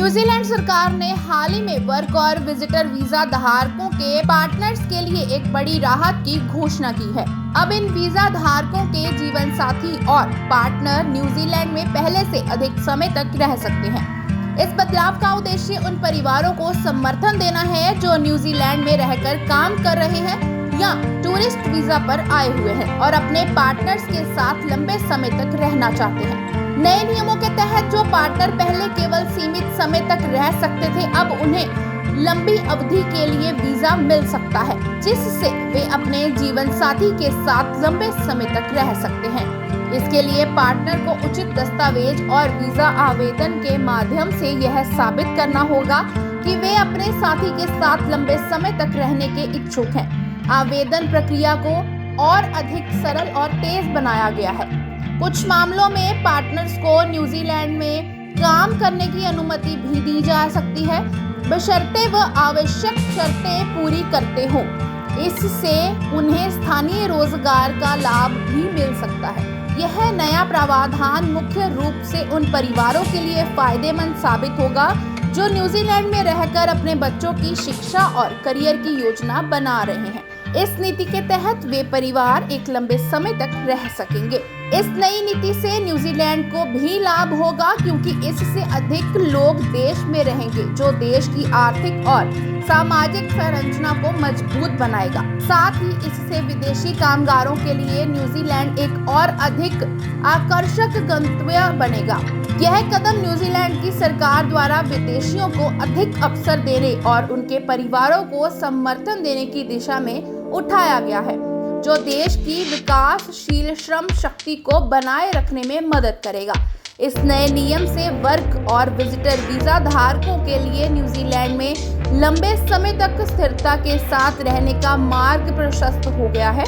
New Zealand सरकार ने हाल ही में वर्क और विजिटर वीजा धारकों के पार्टनर्स के लिए एक बड़ी राहत की घोषणा की है। अब इन वीजा धारकों के जीवन साथी और पार्टनर न्यूजीलैंड में पहले से अधिक समय तक रह सकते हैं। इस बदलाव का उद्देश्य उन परिवारों को समर्थन देना है जो न्यूजीलैंड में रहकर काम कर रहे हैं या टूरिस्ट वीजा पर आए हुए हैं और अपने पार्टनर्स के साथ लंबे समय तक रहना चाहते हैं। नए नियमों के तहत जो पार्टनर पहले केवल सीमित समय तक रह सकते थे, अब उन्हें लंबी अवधि के लिए वीजा मिल सकता है, जिससे वे अपने जीवन साथी के साथ लंबे समय तक रह सकते हैं। इसके लिए पार्टनर को उचित दस्तावेज और वीजा आवेदन के माध्यम से यह साबित करना होगा कि वे अपने साथी के साथ लंबे समय तक रहने के इच्छुक हैं। आवेदन प्रक्रिया को और अधिक सरल और तेज बनाया गया है। कुछ मामलों में पार्टनर्स को न्यूजीलैंड में काम करने की अनुमति भी दी जा सकती है, बशर्ते वह आवश्यक शर्तें पूरी करते हों। इससे उन्हें स्थानीय रोजगार का लाभ भी मिल सकता है। यह नया प्रावधान मुख्य रूप से उन परिवारों के लिए फायदेमंद साबित होगा जो न्यूजीलैंड में रहकर अपने बच्चों की शिक्षा और करियर की योजना बना रहे हैं। इस नीति के तहत वे परिवार एक लंबे समय तक रह सकेंगे। इस नई नीति से न्यूजीलैंड को भी लाभ होगा, क्योंकि इससे अधिक लोग देश में रहेंगे, जो देश की आर्थिक और सामाजिक संरचना को मजबूत बनाएगा। साथ ही इससे विदेशी कामगारों के लिए न्यूजीलैंड एक और अधिक आकर्षक गंतव्य बनेगा। यह कदम न्यूजीलैंड की सरकार द्वारा विदेशियों को अधिक अवसर देने और उनके परिवारों को समर्थन देने की दिशा में उठाया गया है, जो देश की विकासशील श्रम शक्ति को बनाए रखने में मदद करेगा। इस नए नियम से वर्क और विजिटर वीजा धारकों के लिए न्यूजीलैंड में लंबे समय तक स्थिरता के साथ रहने का मार्ग प्रशस्त हो गया है,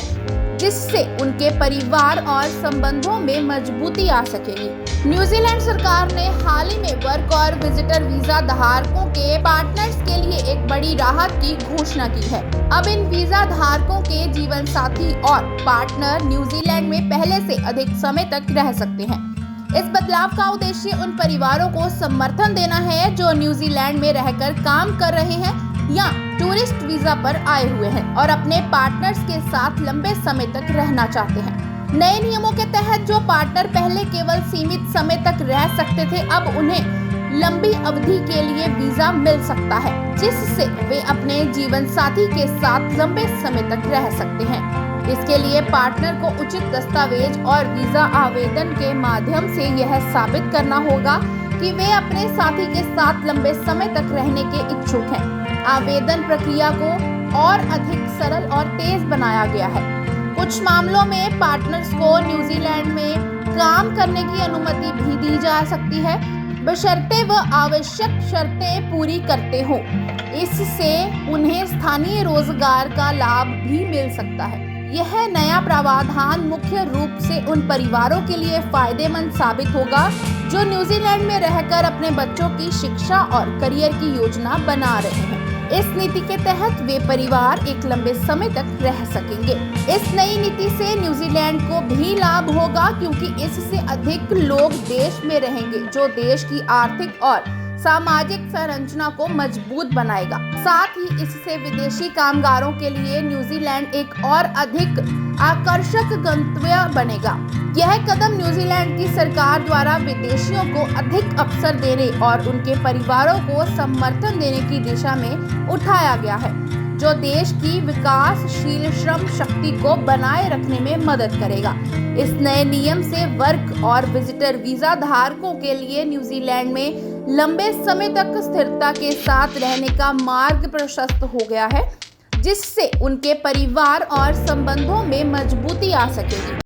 जिससे उनके परिवार और संबंधों में मजबूती आ सकेगी। न्यूजीलैंड सरकार ने हाल ही में वर्क और विजिटर वीजा धारकों के पार्टनर्स के लिए एक बड़ी राहत की घोषणा की है। अब इन वीजा धारकों के जीवन साथी और पार्टनर न्यूजीलैंड में पहले से अधिक समय तक रह सकते हैं। इस बदलाव का उद्देश्य उन परिवारों को समर्थन देना है जो न्यूजीलैंड में रहकर काम कर रहे हैं या टूरिस्ट वीजा पर आए हुए हैं और अपने पार्टनर्स के साथ लंबे समय तक रहना चाहते हैं। नए नियमों के तहत जो पार्टनर पहले केवल सीमित समय तक रह सकते थे, अब उन्हें लंबी अवधि के लिए वीजा मिल सकता है, जिससे वे अपने जीवन साथी के साथ लंबे समय तक रह सकते हैं। इसके लिए पार्टनर को उचित दस्तावेज और वीजा आवेदन के माध्यम से यह साबित करना होगा कि वे अपने साथी के साथ लंबे समय तक रहने के इच्छुक हैं। आवेदन प्रक्रिया को और अधिक सरल और तेज बनाया गया है। कुछ मामलों में पार्टनर्स को न्यूजीलैंड में काम करने की अनुमति भी दी जा सकती है, बशर्ते वह आवश्यक शर्तें पूरी करते हों। इससे उन्हें स्थानीय रोजगार का लाभ भी मिल सकता है। यह नया प्रावधान मुख्य रूप से उन परिवारों के लिए फायदेमंद साबित होगा जो न्यूजीलैंड में रहकर अपने बच्चों की शिक्षा और करियर की योजना बना रहे हैं। इस नीति के तहत वे परिवार एक लंबे समय तक रह सकेंगे। इस नई नीति से न्यूजीलैंड को भी लाभ होगा, क्योंकि इससे अधिक लोग देश में रहेंगे, जो देश की आर्थिक और सामाजिक संरचना को मजबूत बनाएगा। साथ ही इससे विदेशी कामगारों के लिए न्यूजीलैंड एक और अधिक आकर्षक गंतव्य बनेगा। यह कदम न्यूजीलैंड की सरकार द्वारा विदेशियों को अधिक अवसर देने और उनके परिवारों को समर्थन देने की दिशा में उठाया गया है, जो देश की विकासशील श्रम शक्ति को बनाए रखने में मदद करेगा। इस नए नियम से वर्क और विजिटर वीजा धारकों के लिए न्यूजीलैंड में लंबे समय तक स्थिरता के साथ रहने का मार्ग प्रशस्त हो गया है, जिससे उनके परिवार और संबंधों में मजबूती आ सकेगी।